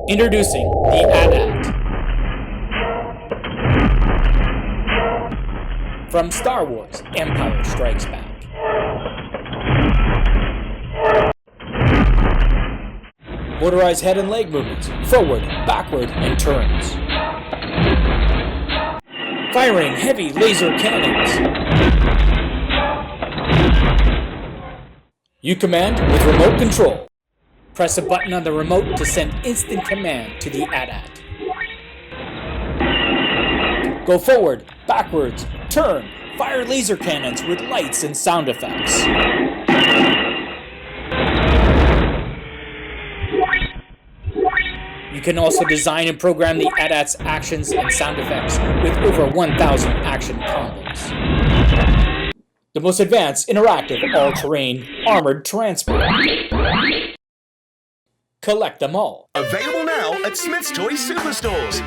Introducing the AT-AT. From Star Wars, Empire Strikes Back. Motorized head and leg movements, forward, backward, and turns. Firing heavy laser cannons. You command with remote control. Press a button on the remote to send instant command to the AT-AT. Go forward, backwards, turn, fire laser cannons with lights and sound effects. You can also design and program the AT-AT's actions and sound effects with over 1,000 action combos. The most advanced, interactive, all-terrain, armored transport. Collect them all. Available now at Smyths Toy Superstores.